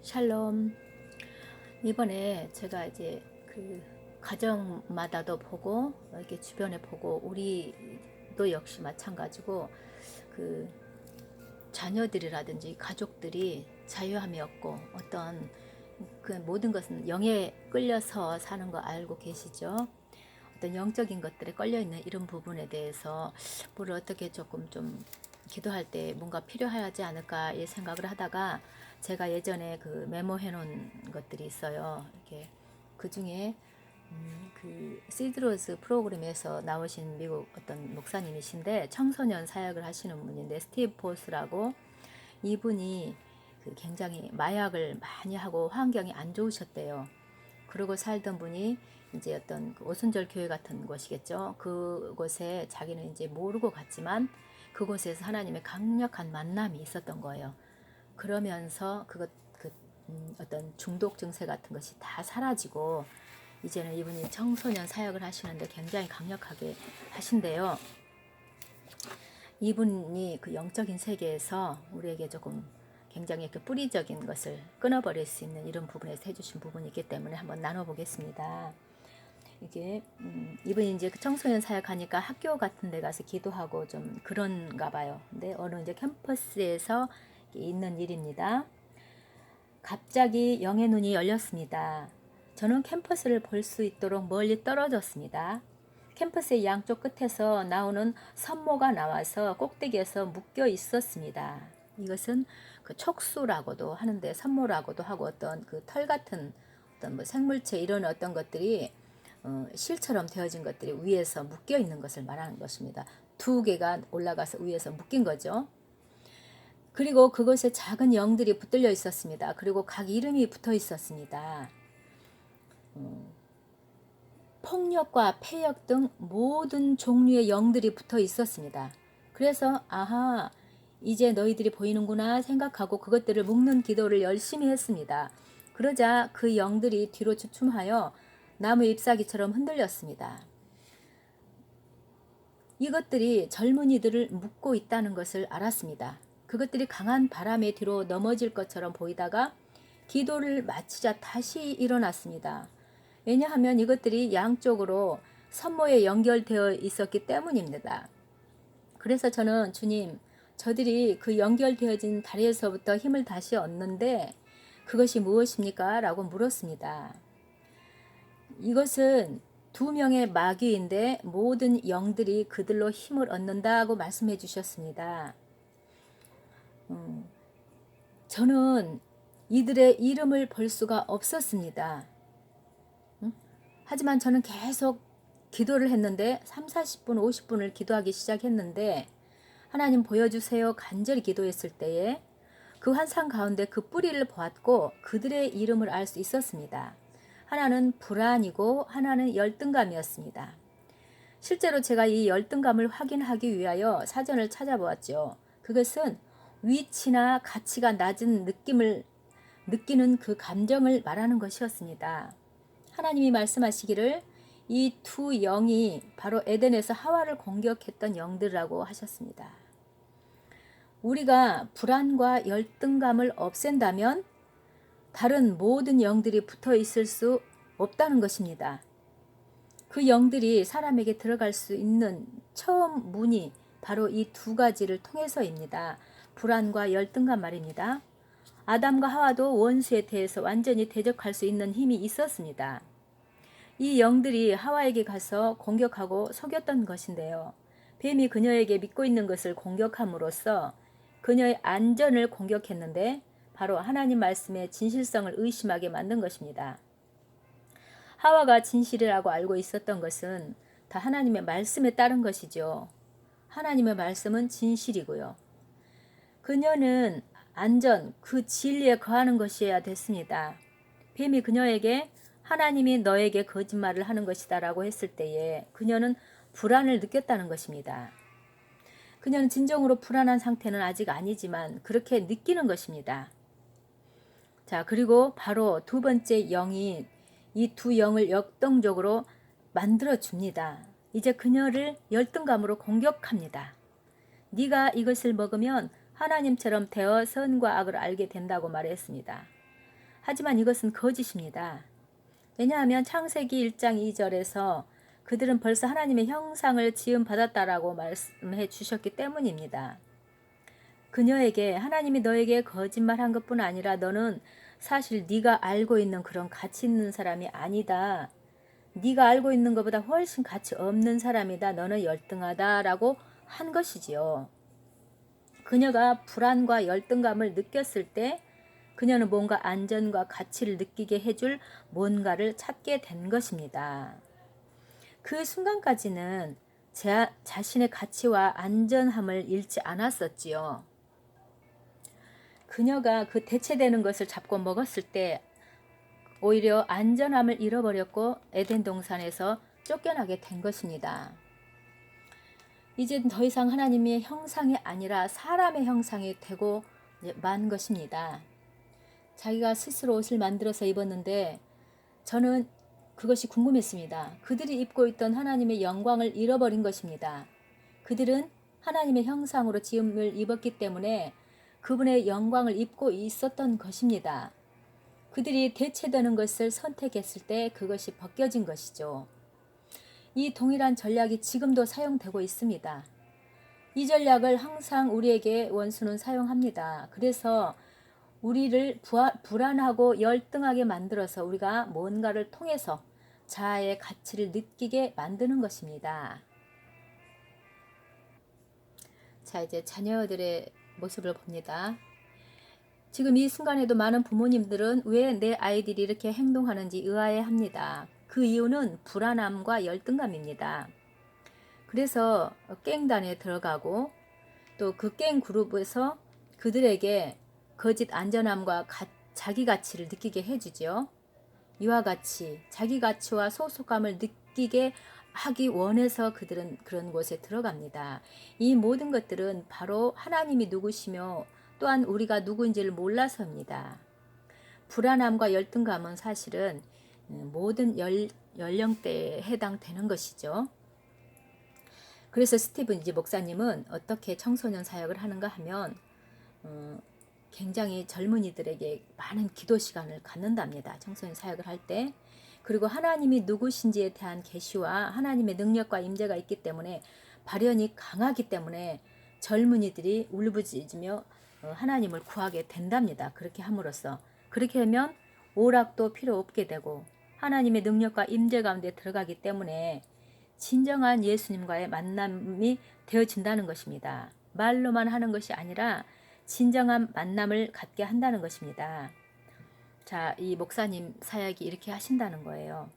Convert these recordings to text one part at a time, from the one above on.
샬롬. 이번에 제가 이제 그 가정마다도 보고 이렇게 주변에 보고 우리도 역시 마찬가지고 그 자녀들이라든지 가족들이 자유함이 없고 어떤 그 모든 것은 영에 끌려서 사는 거 알고 계시죠? 어떤 영적인 것들에 걸려 있는 이런 부분에 대해서 뭐를 어떻게 조금 좀 기도할 때 뭔가 필요하지 않을까 이 생각을 하다가 제가 예전에 그 메모해 놓은 것들이 있어요. 이렇게 그 중에 그 시드로즈 프로그램에서 나오신 미국 어떤 목사님이신데 청소년 사역을 하시는 분인데 스티브 보스라고, 이분이 그 굉장히 마약을 많이 하고 환경이 안 좋으셨대요. 그러고 살던 분이 이제 어떤 그 오순절 교회 같은 곳이겠죠. 그곳에 자기는 이제 모르고 갔지만 그곳에서 하나님의 강력한 만남이 있었던 거예요. 그러면서 어떤 중독 증세 같은 것이 다 사라지고 이제는 이분이 청소년 사역을 하시는데 굉장히 강력하게 하신대요. 이분이 그 영적인 세계에서 우리에게 조금 굉장히 그 뿌리적인 것을 끊어버릴 수 있는 이런 부분에서 해주신 부분이 있기 때문에 한번 나눠보겠습니다. 이게 이분이 이제 그 청소년 사역하니까 학교 같은 데 가서 기도하고 좀 그런가 봐요. 근데 어느 이제 캠퍼스에서 있는 일입니다. 갑자기 영의 눈이 열렸습니다. 저는 캠퍼스를 볼 수 있도록 멀리 떨어졌습니다. 캠퍼스의 양쪽 끝에서 나오는 선모가 나와서 꼭대기에서 묶여 있었습니다. 이것은 그 촉수라고도 하는데 선모라고도 하고 어떤 그 털 같은 어떤 뭐 생물체 이런 어떤 것들이 실처럼 되어진 것들이 위에서 묶여 있는 것을 말하는 것입니다. 두 개가 올라가서 위에서 묶인 거죠. 그리고 그것에 작은 영들이 붙들려 있었습니다. 그리고 각 이름이 붙어 있었습니다. 폭력과 폐역 등 모든 종류의 영들이 붙어 있었습니다. 그래서 아하, 이제 너희들이 보이는구나 생각하고 그것들을 묶는 기도를 열심히 했습니다. 그러자 그 영들이 뒤로 주춤하여 나무 잎사귀처럼 흔들렸습니다. 이것들이 젊은이들을 묶고 있다는 것을 알았습니다. 그것들이 강한 바람에 뒤로 넘어질 것처럼 보이다가 기도를 마치자 다시 일어났습니다. 왜냐하면 이것들이 양쪽으로 선모에 연결되어 있었기 때문입니다. 그래서 저는 주님, 저들이 그 연결되어진 다리에서부터 힘을 다시 얻는데 그것이 무엇입니까? 라고 물었습니다. 이것은 두 명의 마귀인데 모든 영들이 그들로 힘을 얻는다고 말씀해 주셨습니다. 저는 이들의 이름을 볼 수가 없었습니다. 하지만 저는 계속 기도를 했는데 3, 40분, 50분을 기도하기 시작했는데 하나님 보여주세요 간절히 기도했을 때에 그 환상 가운데 그 뿌리를 보았고 그들의 이름을 알 수 있었습니다. 하나는 불안이고 하나는 열등감이었습니다. 실제로 제가 이 열등감을 확인하기 위하여 사전을 찾아보았죠. 그것은 위치나 가치가 낮은 느낌을 느끼는 그 감정을 말하는 것이었습니다. 하나님이 말씀하시기를 이 두 영이 바로 에덴에서 하와를 공격했던 영들이라고 하셨습니다. 우리가 불안과 열등감을 없앤다면 다른 모든 영들이 붙어 있을 수 없다는 것입니다. 그 영들이 사람에게 들어갈 수 있는 처음 문이 바로 이 두 가지를 통해서입니다. 불안과 열등감 말입니다. 아담과 하와도 원수에 대해서 완전히 대적할 수 있는 힘이 있었습니다. 이 영들이 하와에게 가서 공격하고 속였던 것인데요. 뱀이 그녀에게 믿고 있는 것을 공격함으로써 그녀의 안전을 공격했는데 바로 하나님 말씀의 진실성을 의심하게 만든 것입니다. 하와가 진실이라고 알고 있었던 것은 다 하나님의 말씀에 따른 것이죠. 하나님의 말씀은 진실이고요. 그녀는 안전, 그 진리에 거하는 것이어야 됐습니다. 뱀이 그녀에게 하나님이 너에게 거짓말을 하는 것이다 라고 했을 때에 그녀는 불안을 느꼈다는 것입니다. 그녀는 진정으로 불안한 상태는 아직 아니지만 그렇게 느끼는 것입니다. 자, 그리고 바로 두 번째 영이 이 두 영을 역동적으로 만들어 줍니다. 이제 그녀를 열등감으로 공격합니다. 네가 이것을 먹으면 하나님처럼 되어 선과 악을 알게 된다고 말했습니다. 하지만 이것은 거짓입니다. 왜냐하면 창세기 1장 2절에서 그들은 벌써 하나님의 형상을 지음받았다라고 말씀해 주셨기 때문입니다. 그녀에게 하나님이 너에게 거짓말한 것뿐 아니라 너는 사실 네가 알고 있는 그런 가치 있는 사람이 아니다. 네가 알고 있는 것보다 훨씬 가치 없는 사람이다. 너는 열등하다라고 한 것이지요. 그녀가 불안과 열등감을 느꼈을 때 그녀는 뭔가 안전과 가치를 느끼게 해줄 뭔가를 찾게 된 것입니다. 그 순간까지는 자신의 가치와 안전함을 잃지 않았었지요. 그녀가 그 대체되는 것을 잡고 먹었을 때 오히려 안전함을 잃어버렸고 에덴 동산에서 쫓겨나게 된 것입니다. 이젠 더 이상 하나님의 형상이 아니라 사람의 형상이 되고 만 것입니다. 자기가 스스로 옷을 만들어서 입었는데 저는 그것이 궁금했습니다. 그들이 입고 있던 하나님의 영광을 잃어버린 것입니다. 그들은 하나님의 형상으로 지음을 입었기 때문에 그분의 영광을 입고 있었던 것입니다. 그들이 대체되는 것을 선택했을 때 그것이 벗겨진 것이죠. 이 동일한 전략이 지금도 사용되고 있습니다. 이 전략을 항상 우리에게 원수는 사용합니다. 그래서 우리를 불안하고 열등하게 만들어서 우리가 뭔가를 통해서 자아의 가치를 느끼게 만드는 것입니다. 자, 이제 자녀들의 모습을 봅니다. 지금 이 순간에도 많은 부모님들은 왜 내 아이들이 이렇게 행동하는지 의아해합니다. 그 이유는 불안함과 열등감입니다. 그래서 깽단에 들어가고 또 그 깽 그룹에서 그들에게 거짓 안전함과 자기 가치를 느끼게 해주죠. 이와 같이 자기 가치와 소속감을 느끼게 하기 원해서 그들은 그런 곳에 들어갑니다. 이 모든 것들은 바로 하나님이 누구시며 또한 우리가 누구인지를 몰라서입니다. 불안함과 열등감은 사실은 모든 연령대에 해당되는 것이죠. 그래서 스티븐 이지 목사님은 어떻게 청소년 사역을 하는가 하면 굉장히 젊은이들에게 많은 기도 시간을 갖는답니다. 청소년 사역을 할 때. 그리고 하나님이 누구신지에 대한 계시와 하나님의 능력과 임재가 있기 때문에 발현이 강하기 때문에 젊은이들이 울부짖으며 하나님을 구하게 된답니다. 그렇게 함으로써. 그렇게 하면 오락도 필요 없게 되고 하나님의 능력과 임재 가운데 들어가기 때문에 진정한 예수님과의 만남이 되어진다는 것입니다. 말로만 하는 것이 아니라 진정한 만남을 갖게 한다는 것입니다. 자, 이 목사님 사역이 이렇게 하신다는 거예요.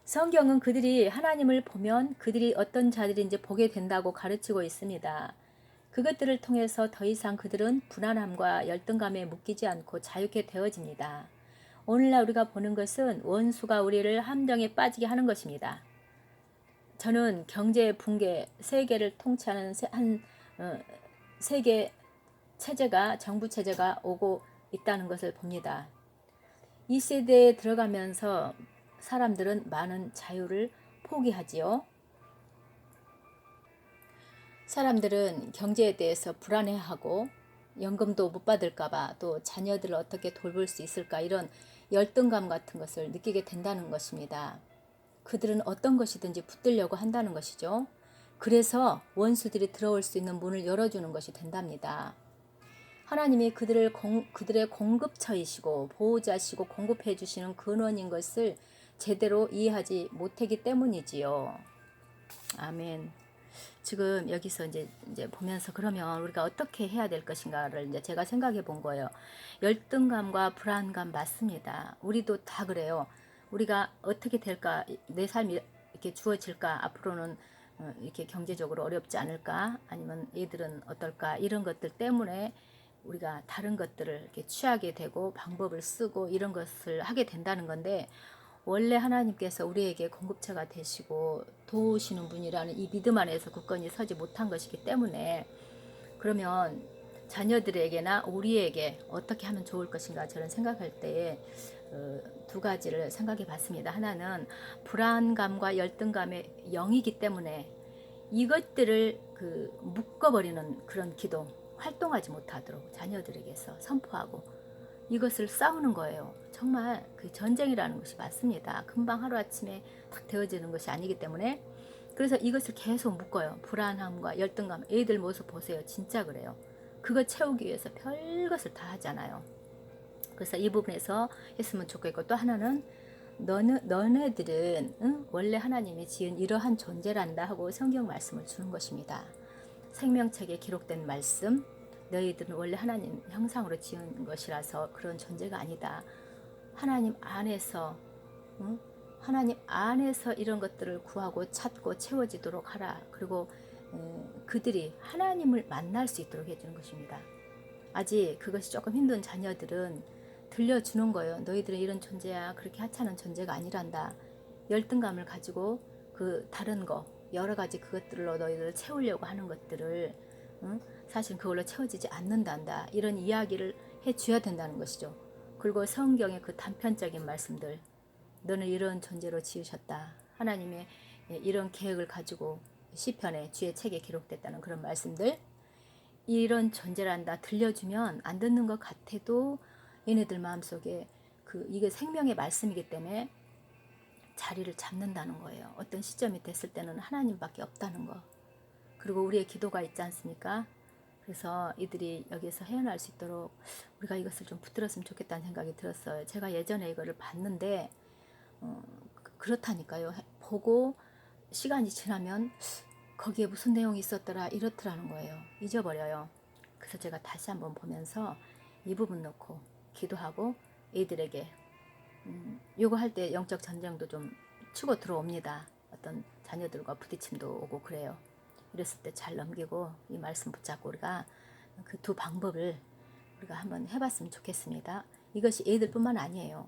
성경은 그들이 하나님을 보면 그들이 어떤 자들인지 보게 된다고 가르치고 있습니다. 그것들을 통해서 더 이상 그들은 불안함과 열등감에 묶이지 않고 자유케 되어집니다. 오늘날 우리가 보는 것은 원수가 우리를 함정에 빠지게 하는 것입니다. 저는 경제 붕괴, 세계를 통치하는 세계 체제가 정부 체제가 오고 있다는 것을 봅니다. 이 세대에 들어가면서 사람들은 많은 자유를 포기하지요. 사람들은 경제에 대해서 불안해하고 연금도 못 받을까봐 또 자녀들을 어떻게 돌볼 수 있을까 이런 열등감 같은 것을 느끼게 된다는 것입니다. 그들은 어떤 것이든지 붙들려고 한다는 것이죠. 그래서 원수들이 들어올 수 있는 문을 열어주는 것이 된답니다. 하나님이 그들의 공급처이시고 보호자시고 공급해 주시는 근원인 것을 제대로 이해하지 못하기 때문이지요. 아멘. 지금 여기서 이제 보면서 그러면 우리가 어떻게 해야 될 것인가를 이제 제가 생각해 본 거예요. 열등감과 불안감 맞습니다. 우리도 다 그래요. 우리가 어떻게 될까, 내 삶이 이렇게 주어질까, 앞으로는 이렇게 경제적으로 어렵지 않을까, 아니면 얘들은 어떨까, 이런 것들 때문에 우리가 다른 것들을 이렇게 취하게 되고 방법을 쓰고 이런 것을 하게 된다는 건데, 원래 하나님께서 우리에게 공급처가 되시고 도우시는 분이라는 이 믿음 안에서 굳건히 서지 못한 것이기 때문에, 그러면 자녀들에게나 우리에게 어떻게 하면 좋을 것인가 저는 생각할 때에 두 가지를 생각해 봤습니다. 하나는 불안감과 열등감의 영이기 때문에 이것들을 묶어버리는 그런 기도, 활동하지 못하도록 자녀들에게서 선포하고, 이것을 싸우는 거예요. 정말 그 전쟁이라는 것이 맞습니다. 금방 하루아침에 딱 되어지는 것이 아니기 때문에. 그래서 이것을 계속 묶어요. 불안함과 열등감. 애들 모습 보세요. 진짜 그래요. 그거 채우기 위해서 별것을 다 하잖아요. 그래서 이 부분에서 했으면 좋겠고, 또 하나는 너네들은 원래 하나님이 지은 이러한 존재란다 하고 성경 말씀을 주는 것입니다. 생명책에 기록된 말씀, 너희들은 원래 하나님 형상으로 지은 것이라서 그런 존재가 아니다. 하나님 안에서 하나님 안에서 이런 것들을 구하고 찾고 채워지도록 하라. 그리고 그들이 하나님을 만날 수 있도록 해주는 것입니다. 아직 그것이 조금 힘든 자녀들은 들려주는 거예요. 너희들은 이런 존재야. 그렇게 하찮은 존재가 아니란다. 열등감을 가지고 그 다른 거 여러 가지 그것들로 너희들 채우려고 하는 것들을 사실 그걸로 채워지지 않는단다. 이런 이야기를 해줘야 된다는 것이죠. 그리고 성경의 그 단편적인 말씀들, 너는 이런 존재로 지으셨다. 하나님의 이런 계획을 가지고 시편에 주의 책에 기록됐다는 그런 말씀들, 이런 존재란다 들려주면 안 듣는 것 같아도 얘네들 마음속에 이게 생명의 말씀이기 때문에 자리를 잡는다는 거예요. 어떤 시점이 됐을 때는 하나님밖에 없다는 거. 그리고 우리의 기도가 있지 않습니까? 그래서 이들이 여기서 헤어날 수 있도록 우리가 이것을 좀 붙들었으면 좋겠다는 생각이 들었어요. 제가 예전에 이거를 봤는데 그렇다니까요. 보고 시간이 지나면 거기에 무슨 내용이 있었더라 이렇더라는 거예요. 잊어버려요. 그래서 제가 다시 한번 보면서 이 부분 놓고 기도하고 이들에게 요거 할 때 영적 전쟁도 좀 치고 들어옵니다. 어떤 자녀들과 부딪힘도 오고 그래요. 이랬을 때 잘 넘기고 이 말씀 붙잡고 우리가 그 두 방법을 우리가 한번 해봤으면 좋겠습니다. 이것이 애들뿐만 아니에요.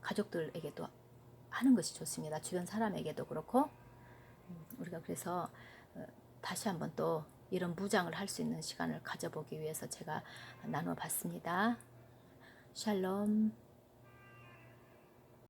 가족들에게도 하는 것이 좋습니다. 주변 사람에게도 그렇고 우리가 그래서 다시 한번 또 이런 무장을 할 수 있는 시간을 가져보기 위해서 제가 나눠봤습니다. 샬롬.